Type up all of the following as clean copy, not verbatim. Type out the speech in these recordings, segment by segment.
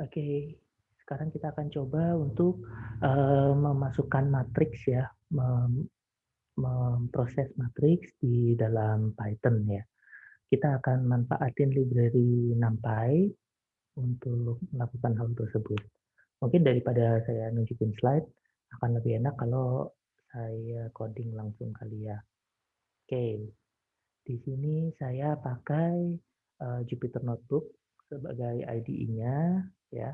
Oke, sekarang kita akan coba untuk, memasukkan matriks ya, memproses matriks di dalam Python ya. Kita akan manfaatin library NumPy untuk melakukan hal tersebut. Mungkin daripada saya nunjukin slide, akan lebih enak kalau saya coding langsung kali ya. Oke, di sini saya pakai, Jupyter Notebook sebagai IDE-nya ya.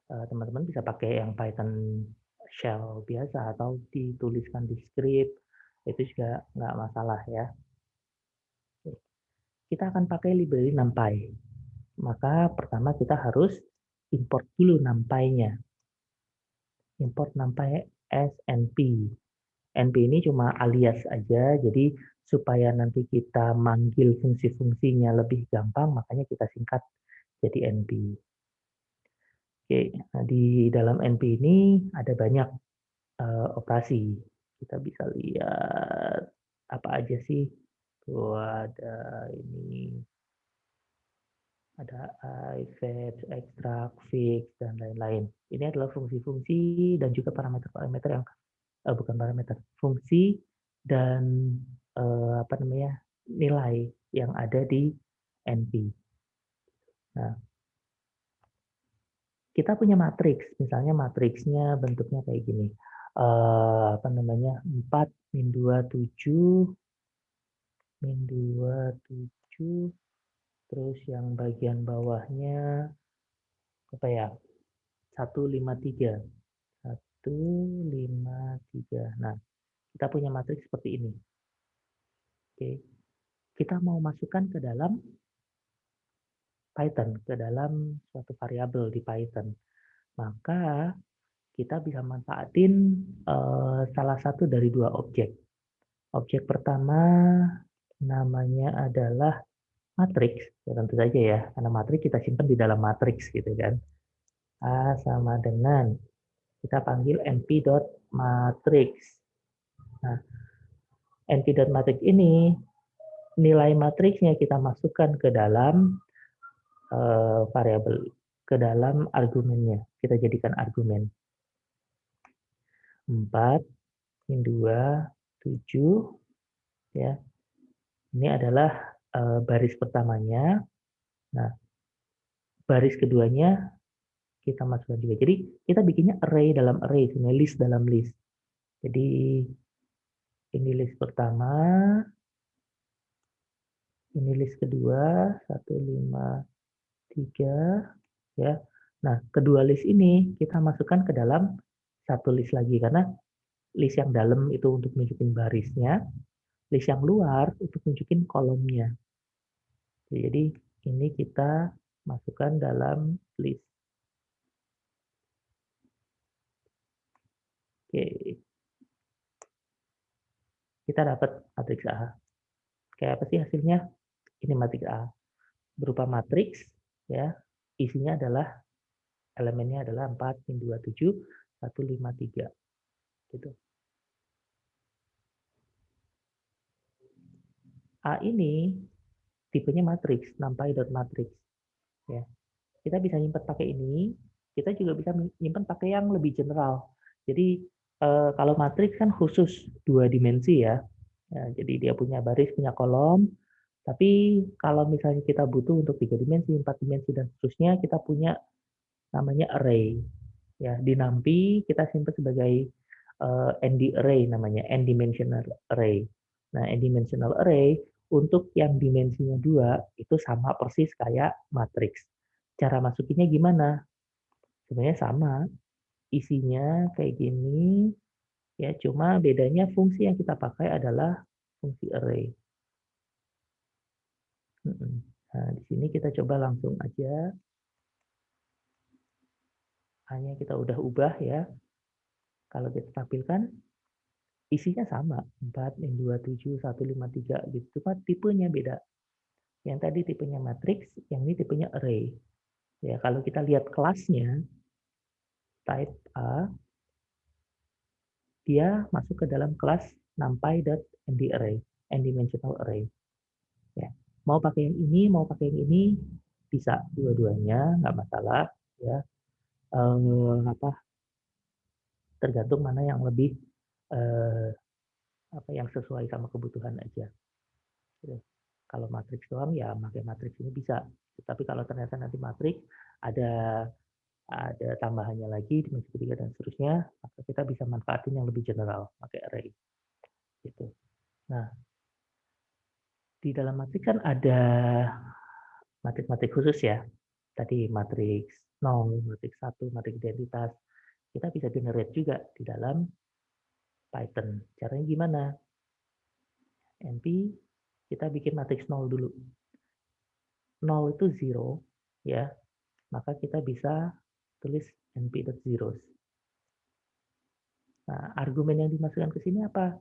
Teman-teman bisa pakai yang Python shell biasa atau dituliskan di script, itu juga nggak masalah ya. Kita akan pakai library NumPy. Maka pertama kita harus import dulu NumPy-nya. Import NumPy as NP. NP ini cuma alias aja, jadi supaya nanti kita manggil fungsi-fungsinya lebih gampang, makanya kita singkat jadi NP. Oke, nah di dalam NP ini ada banyak operasi. Kita bisa lihat apa aja sih. Tuh ada ini, ada I, fetch, extract, fix, dan lain-lain. Ini adalah fungsi-fungsi dan juga parameter-parameter yang bukan parameter, fungsi dan apa namanya nilai yang ada di NP. Nah, kita punya matriks, misalnya matriksnya bentuknya kayak gini. Apa namanya? 4 min 2 7 min 2 7, terus yang bagian bawahnya apa ya? 153. 153. Nah, kita punya matriks seperti ini. Oke. Kita mau masukkan ke dalam Python, ke dalam suatu variabel di Python. Maka kita bisa manfaatin salah satu dari dua objek. Objek pertama namanya adalah matriks, ya tentu saja ya, karena matriks kita simpan di dalam matriks gitu kan. A sama dengan, kita panggil np.matrix. Nah, np.matrix ini, nilai matriksnya kita masukkan ke dalam variabel, ke dalam argumennya. Kita jadikan argumen. 4 min 2, 7, ya. Ini adalah baris pertamanya. Nah, baris keduanya kita masukkan juga. Jadi kita bikinnya array dalam array, list dalam list. Jadi ini list pertama, ini list kedua, 153, ya. Nah, kedua list ini kita masukkan ke dalam satu list lagi karena list yang dalam itu untuk nunjukin barisnya, list yang luar untuk nunjukin kolomnya. Jadi ini kita masukkan dalam list. Oke, kita dapat matriks A. Kayak apa sih hasilnya? Ini matriks A. Berupa matriks, ya, isinya adalah, elemennya adalah 4 min 2 7 1 5 3. Gitu. A ini tipenya matriks, numpy.matrix. Ya. Kita bisa nyimpan pakai ini, kita juga bisa nyimpan pakai yang lebih general. Jadi kalau matriks kan khusus 2 dimensi ya. Jadi dia punya baris, punya kolom. Tapi kalau misalnya kita butuh untuk 3 dimensi, 4 dimensi, dan seterusnya, kita punya namanya array. Ya, di NumPy kita simpan sebagai ND array namanya, n-dimensional array. Nah, n-dimensional array untuk yang dimensinya 2 itu sama persis kayak matriks. Cara masukinnya gimana? Sebenarnya sama, isinya kayak gini, ya cuma bedanya fungsi yang kita pakai adalah fungsi array. Nah, di sini kita coba langsung aja. Hanya kita udah ubah ya. Kalau kita tampilkan, isinya sama. 4, min 2, 7, 1, 5, 3 gitu. Cuma tipenya beda. Yang tadi tipenya matriks, yang ini tipenya array. Ya, kalau kita lihat kelasnya, type A, dia masuk ke dalam kelas numpy.ndArray, n-dimensional array. Ya. Mau pakai yang ini, mau pakai yang ini, bisa dua-duanya, nggak masalah. ya. Apa, tergantung mana yang lebih eh, apa yang sesuai sama kebutuhan aja. Gitu. Kalau matriks doang ya pakai matriks ini bisa. Tapi kalau ternyata nanti matriks ada tambahannya lagi dimensi ketiga dan seterusnya, maka kita bisa manfaatin yang lebih general pakai array gitu. Nah, di dalam matriks kan ada matriks-matriks khusus ya. Tadi matriks 0, matriks 1, matriks identitas. Kita bisa generate juga di dalam Python. Caranya gimana? NP kita bikin matriks 0 dulu. 0 itu 0 ya. Maka kita bisa tulis np.zeros. Nah, argumen yang dimasukkan ke sini apa?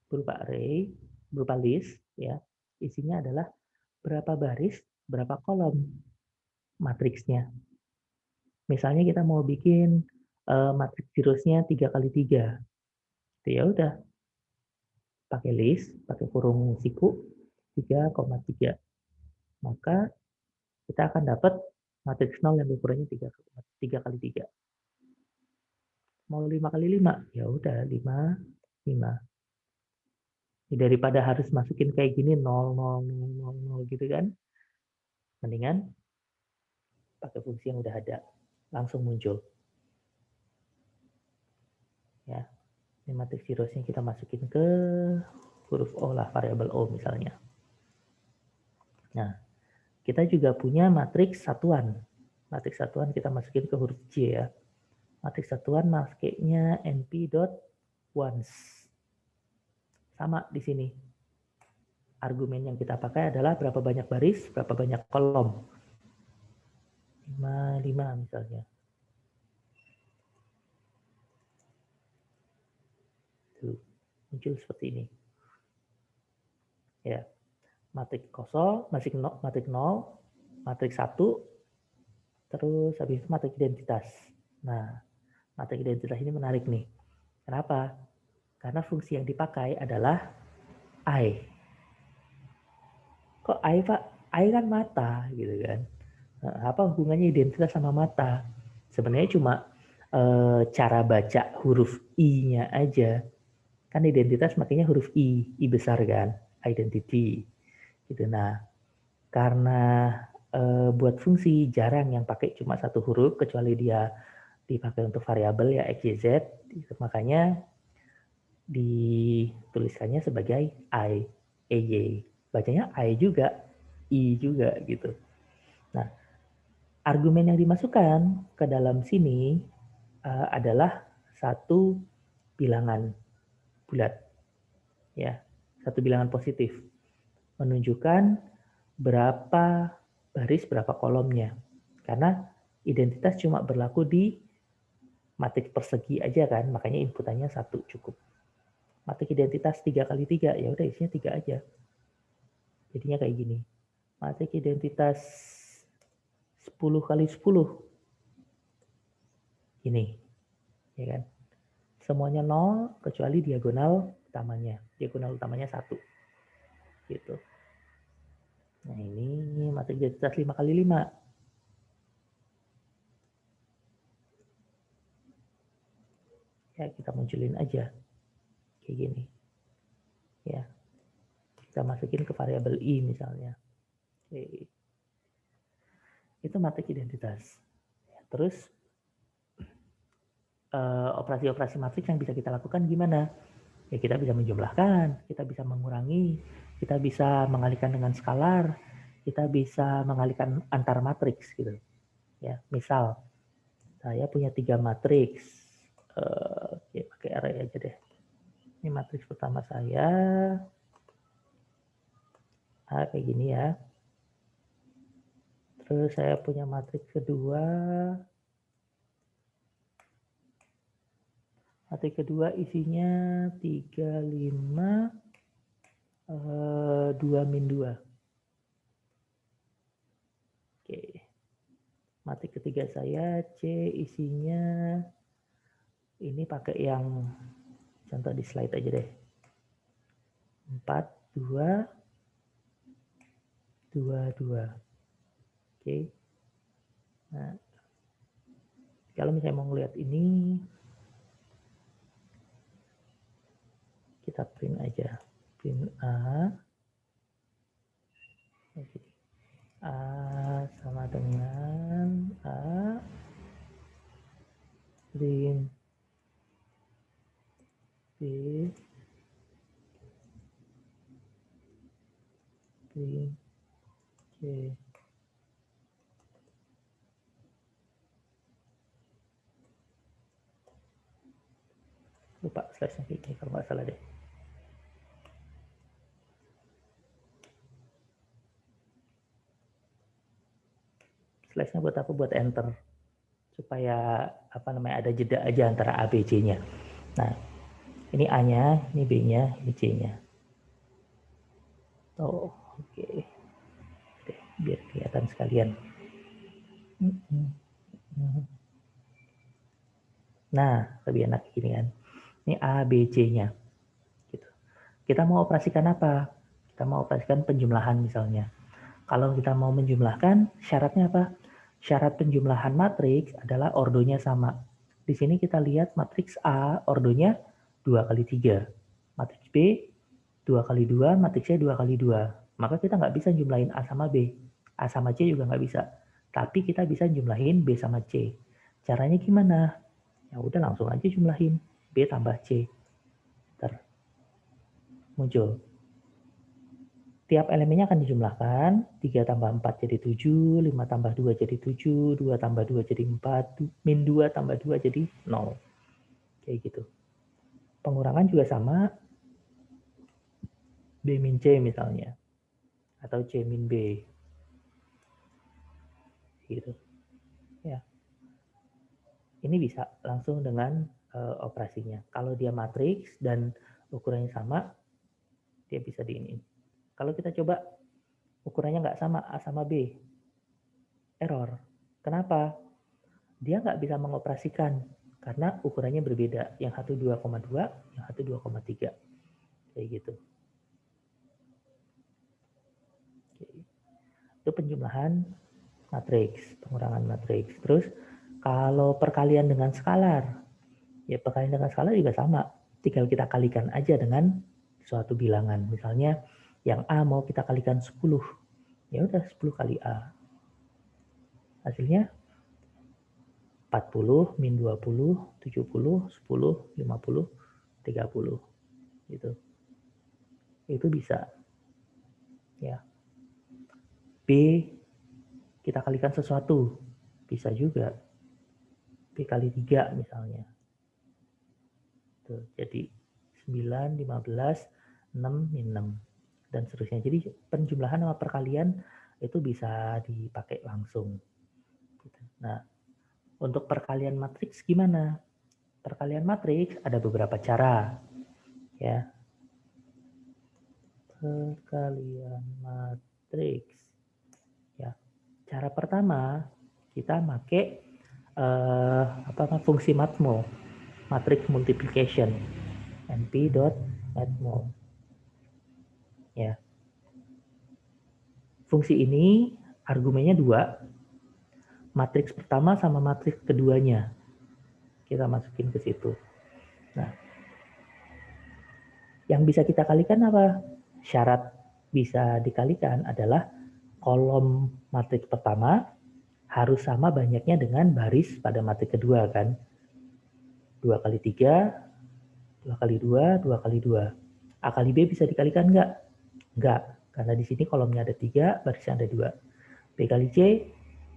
Berupa array, berupa list ya. Isinya adalah berapa baris, berapa kolom matriksnya. Misalnya kita mau bikin matriks zerosnya 3 kali 3. Ya udah, pakai list, pakai kurung siku 3,3. Maka kita akan dapat matriks 0 yang ukurannya 3 kali 3. Mau 5 kali 5, ya udah 5, 5. Daripada harus masukin kayak gini 0, 0, 0, 0, 0 gitu kan. Mendingan pakai fungsi yang udah ada. Langsung muncul. Ya. Ini matriks zerosnya kita masukin ke huruf O lah, variabel O misalnya. Nah, kita juga punya matriks satuan. Matriks satuan kita masukin ke huruf J ya. Matriks satuan masuknya np.ones. Sama di sini. Argumen yang kita pakai adalah berapa banyak baris, berapa banyak kolom. 5, 5 misalnya. Tuh, muncul seperti ini. Ya, matriks kosong, matriks 0, matriks 1, terus habis itu matriks identitas. Nah, matriks identitas ini menarik nih. Kenapa? Karena fungsi yang dipakai adalah I. Kok I, Pak? I kan mata, gitu kan. Nah, apa hubungannya identitas sama mata? Sebenarnya cuma cara baca huruf I-nya aja. Kan identitas makanya huruf I besar kan, identity. Gitu. Nah, karena buat fungsi jarang yang pakai cuma satu huruf, kecuali dia dipakai untuk variabel ya X, Y, Z, makanya dituliskannya sebagai I, EY. Bacanya I juga, I juga gitu. Nah, argumen yang dimasukkan ke dalam sini adalah satu bilangan bulat, ya, satu bilangan positif, menunjukkan berapa baris, berapa kolomnya. Karena identitas cuma berlaku di matriks persegi aja kan, makanya inputannya satu cukup. Matriks identitas 3 kali 3, ya udah isinya 3 aja. Jadinya kayak gini. Matriks identitas 10 kali 10. Ini, ya kan? Semuanya 0 kecuali diagonal utamanya. Diagonal utamanya 1. Gitu. Nah, ini matriks identitas 5 kali 5. Ya, kita munculin aja. Kayak gini. Ya. Kita masukin ke variabel I misalnya. Oke. Itu matriks identitas. Terus operasi-operasi matriks yang bisa kita lakukan gimana? Ya kita bisa menjumlahkan, kita bisa mengurangi, kita bisa mengalihkan dengan skalar, kita bisa mengalihkan antar matriks gitu. Ya, misal saya punya 3 matriks, ya pakai array aja deh. Ini matriks pertama saya, kayak gini ya. Terus saya punya matriks kedua. Matriks kedua isinya 3, 5, 2 min 2. Oke. Matriks ketiga saya C isinya ini pakai yang contoh di slide aja deh. 4, 2, 2, 2. Oke. Nah, Kalau misalnya mau ngeliat ini, kita print aja. Print A. Oke. A sama dengan A. Print B. Print C. Lupa slash-nya kayak gini kalau nggak salah deh. Slash-nya buat apa? Buat enter. Supaya apa namanya, ada jeda aja antara A, B, C-nya. Nah, ini A-nya, ini B-nya, ini C-nya. Oh, oke. Biar kelihatan sekalian. Nah, lebih enak gini kan. Ini A, B, C-nya. Gitu. Kita mau operasikan apa? Kita mau operasikan penjumlahan misalnya. Kalau kita mau menjumlahkan, syaratnya apa? Syarat penjumlahan matriks adalah ordonya sama. Di sini kita lihat matriks A, ordonya 2 kali 3. Matriks B, 2 kali 2, matriks C 2 kali 2. Maka kita nggak bisa jumlahin A sama B. A sama C juga nggak bisa. Tapi kita bisa jumlahin B sama C. Caranya gimana? Ya udah langsung aja jumlahin. B tambah C. Ntar muncul. Tiap elemennya akan dijumlahkan, 3 tambah 4 jadi 7, 5 tambah 2 jadi 7, 2 tambah 2 jadi 4, min 2 tambah 2 jadi 0. Kayak gitu. Pengurangan juga sama, B min C misalnya, atau C min B. Gitu. Ya. Ini bisa langsung dengan operasinya. Kalau dia matriks dan ukurannya sama, dia bisa diinin. Kalau kita coba ukurannya nggak sama A sama B, error. Kenapa? Dia nggak bisa mengoperasikan karena ukurannya berbeda. Yang satu 2,2, yang satu 2,3. Kayak gitu. Itu penjumlahan matriks, pengurangan matriks. Terus kalau perkalian dengan skalar, ya perkalian dengan skalar juga sama. Tinggal kita kalikan aja dengan suatu bilangan. Misalnya yang A mau kita kalikan 10. Ya udah 10 kali A. Hasilnya 40 min 20, 70, 10, 50, 30. Gitu. Itu bisa. Ya. B kita kalikan sesuatu. Bisa juga. B kali 3 misalnya. Tuh, jadi 9, 15, 6, min 6. Dan seterusnya. Jadi penjumlahan sama perkalian itu bisa dipakai langsung. Nah, untuk perkalian matriks gimana? Perkalian matriks ada beberapa cara. Ya. Perkalian matriks. Ya. Cara pertama, kita pakai fungsi matmo, matrix multiplication, np.matmo. Ya. Fungsi ini argumennya 2, matriks pertama sama matriks keduanya. Kita masukin ke situ. Nah, yang bisa kita kalikan apa? Syarat bisa dikalikan adalah kolom matriks pertama harus sama banyaknya dengan baris pada matriks kedua kan. 2 kali 3, 2 kali 2, 2 kali 2. A kali B bisa dikalikan nggak? Nggak, karena di sini kolomnya ada 3, barisnya ada 2. B kali C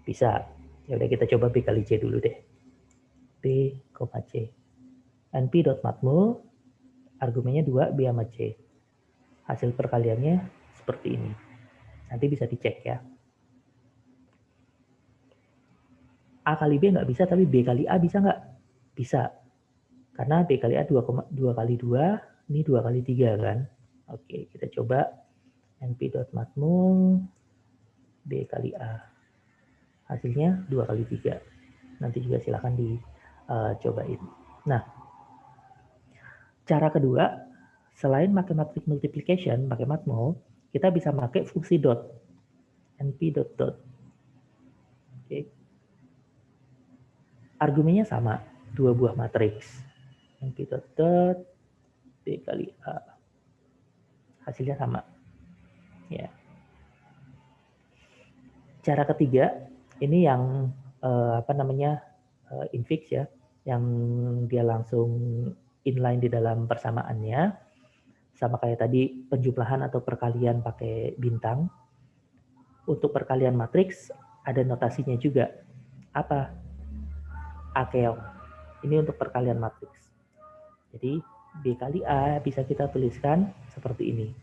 bisa. Ya udah kita coba B kali C dulu deh. B, C. np.matmul, argumennya 2, B sama C. Hasil perkaliannya seperti ini. Nanti bisa dicek ya. A kali B nggak bisa, tapi B kali A bisa nggak? Bisa. Karena B kali A 2 kali 2, ini 2 kali 3 kan. Oke, kita coba np.matmul B kali A. Hasilnya 2 kali 3. Nanti juga silahkan dicobain. Nah, cara kedua, selain pakai matrix multiplication, pakai matmul, kita bisa pakai fungsi dot. np.dot. Oke. argumennya sama, 2 buah matriks. NP dot B kali A. Hasilnya sama. Ya. Cara ketiga, ini yang infix ya, yang dia langsung inline di dalam persamaannya, sama kayak tadi penjumlahan atau perkalian pakai bintang. Untuk perkalian matriks ada notasinya juga. Apa? Akeong. Ini untuk perkalian matriks. Jadi B kali A bisa kita tuliskan seperti ini.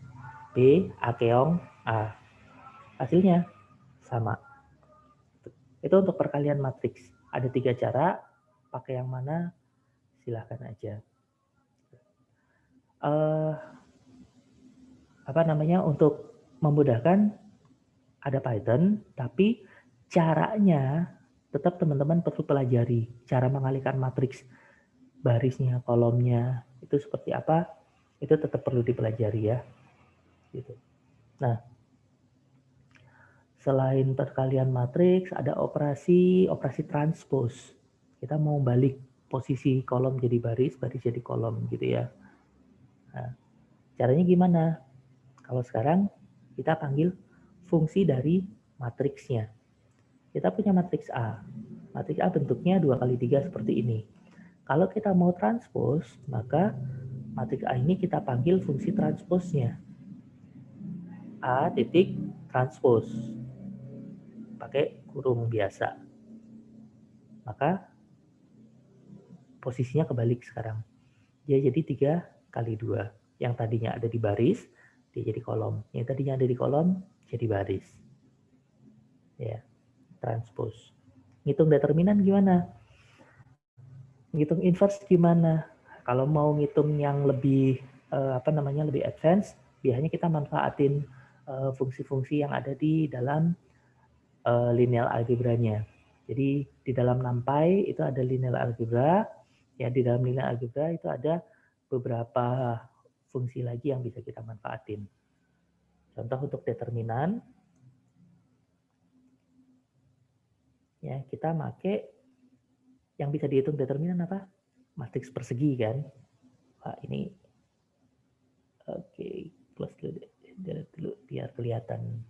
B akeong A. Hasilnya sama. Itu untuk perkalian matriks. Ada 3 cara. Pakai yang mana? Silahkan aja. Untuk memudahkan ada Python, tapi caranya tetap teman-teman perlu pelajari. Cara mengalihkan matriks, barisnya, kolomnya, itu seperti apa, itu tetap perlu dipelajari ya. Gitu. Nah, selain perkalian matriks, ada operasi transpose. Kita mau balik posisi kolom jadi baris, baris jadi kolom gitu ya. Nah, caranya gimana? Kalau sekarang kita panggil fungsi dari matriksnya. Kita punya matriks A. Matriks A bentuknya 2 kali 3 seperti ini. Kalau kita mau transpose, maka matriks A ini kita panggil fungsi transposnya. A titik transpose. Pakai kurung biasa. Maka posisinya kebalik sekarang. Dia jadi 3 kali 2. Yang tadinya ada di baris, dia jadi kolom. Yang tadinya ada di kolom, jadi baris. Ya, transpose. Ngitung determinan gimana? Ngitung inverse gimana? Kalau mau ngitung yang lebih lebih advance, biasanya kita manfaatin fungsi-fungsi yang ada di dalam linear algebranya. Jadi di dalam NumPy itu ada linear algebra, ya di dalam linear algebra itu ada beberapa fungsi lagi yang bisa kita manfaatin. Contoh untuk determinan, ya kita pakai yang bisa dihitung determinan apa? Matriks persegi kan? Wah, ini oke, close dulu biar kelihatan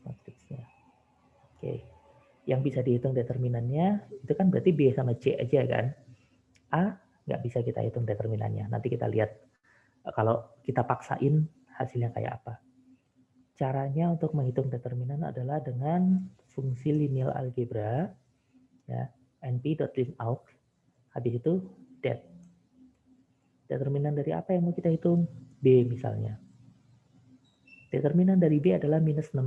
matriksnya. Oke, yang bisa dihitung determinannya itu kan berarti B sama C aja kan? A nggak bisa kita hitung determinannya. Nanti kita lihat kalau kita paksain hasilnya kayak apa. Caranya untuk menghitung determinan adalah dengan fungsi linear algebra, ya, np.linout, habis itu det. Determinan dari apa yang mau kita hitung? B misalnya. Determinan dari B adalah minus 16.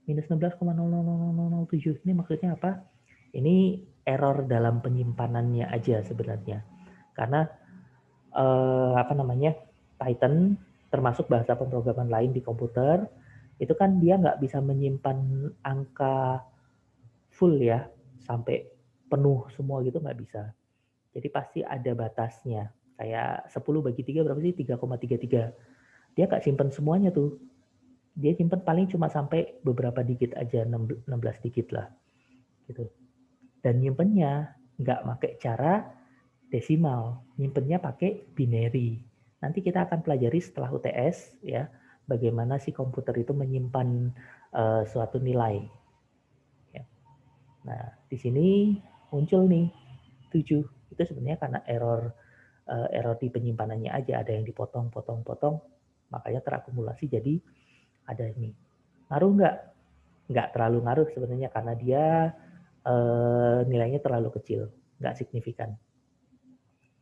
Minus 16,000007. Ini maksudnya apa? Ini error dalam penyimpanannya aja sebenarnya. Karena Python termasuk bahasa pemrograman lain di komputer, itu kan dia nggak bisa menyimpan angka full ya, sampai penuh semua gitu nggak bisa. Jadi pasti ada batasnya. Kayak 10 bagi 3 berapa sih? 3,33. Dia nggak simpen semuanya tuh. Dia simpen paling cuma sampai beberapa digit aja, 16 digit lah. Gitu. Dan nyimpennya nggak pakai cara desimal, nyimpennya pakai binary. Nanti kita akan pelajari setelah UTS ya, bagaimana si komputer itu menyimpan suatu nilai. Ya. Nah, di sini muncul nih 7. Itu sebenarnya karena error di penyimpanannya aja, ada yang dipotong-potong-potong, makanya terakumulasi jadi ada ini. Ngaruh nggak? Nggak terlalu ngaruh sebenarnya karena dia nilainya terlalu kecil, nggak signifikan.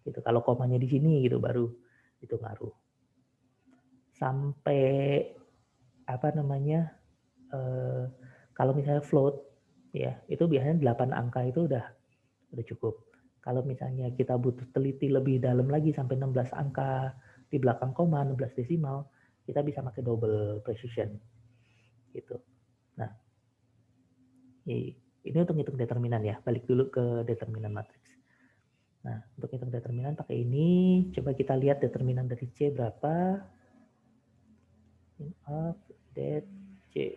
Gitu. Kalau komanya di sini gitu baru itu ngaruh. Sampai kalau misalnya float ya itu biasanya 8 angka itu udah cukup. Kalau misalnya kita butuh teliti lebih dalam lagi sampai 16 angka di belakang koma, 16 desimal, kita bisa pakai double precision gitu. Nah, ini untuk hitung determinan ya. Balik dulu ke determinan matriks. Nah, untuk hitung determinan pakai ini, coba kita lihat determinan dari C berapa. In of that C C.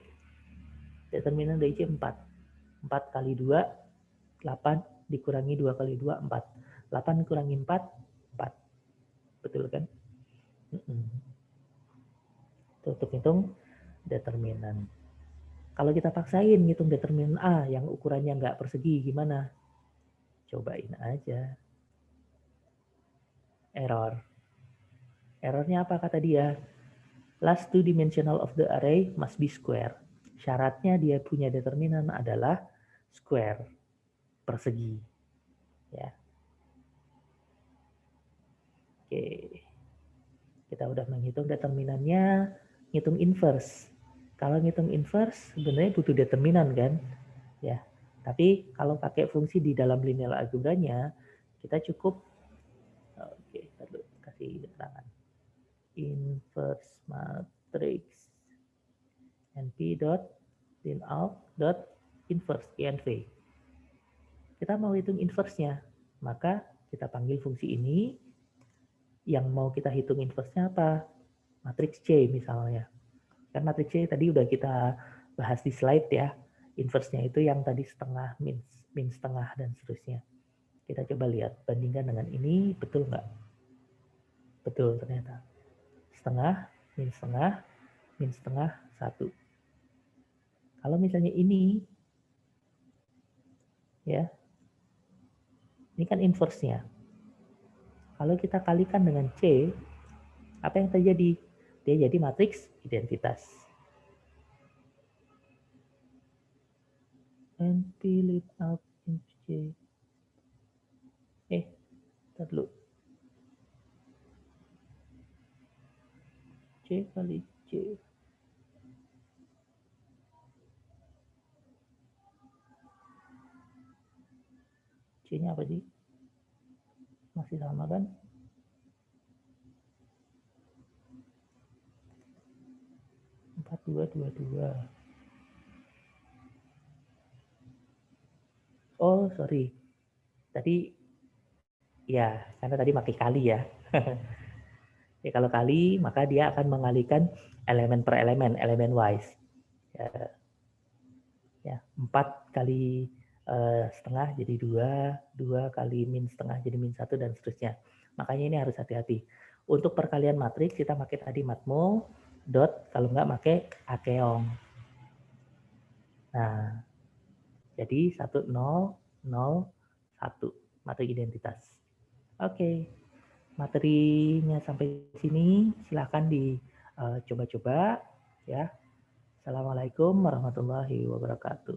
Determinan dari C 4. 4 kali 2, 8 dikurangi 2 kali 2, 4. 8 dikurangi 4, 4. Betul kan? Itu untuk hitung determinan. Kalau kita paksain ngitung determinan A yang ukurannya nggak persegi, gimana? Cobain aja. Error. Errornya apa kata dia? Last two dimensional of the array must be square. Syaratnya dia punya determinan adalah square, persegi. Ya. Oke. Kita udah menghitung determinannya, ngitung inverse. Kalau ngitung inverse sebenarnya butuh determinan kan? Ya. Tapi kalau pakai fungsi di dalam linear algebranya, kita cukup kasih keterangan. Inverse matrix np dot lin out dot inverse inv. Kita mau hitung inverse-nya, maka kita panggil fungsi ini. Yang mau kita hitung inverse-nya apa? Matriks C misalnya. Kan matriks C tadi udah kita bahas di slide ya. Inverse-nya itu yang tadi setengah, min setengah, dan seterusnya. Kita coba lihat, bandingkan dengan ini, betul nggak? Betul ternyata. Setengah, min setengah, 1. Kalau misalnya ini, ya, ini kan inverse-nya. Kalau kita kalikan dengan C, apa yang terjadi? Dia jadi matriks identitas. NP lit out in C. Ntar dulu. C kali C. C-nya apa sih? Masih sama kan? Empat, dua. Oh, sorry. Tadi, ya, karena tadi pakai kali ya. Ya, kalau kali, maka dia akan mengalihkan elemen per elemen wise. Ya, 4 kali setengah jadi 2 kali min setengah jadi min 1, dan seterusnya. Makanya ini harus hati-hati. Untuk perkalian matriks kita pakai tadi matmo, dot, kalau nggak pakai akeong. Nah, jadi 1, 0, 0, 1, materi identitas. Oke, materinya sampai sini, silahkan dicoba-coba ya. Assalamualaikum warahmatullahi wabarakatuh.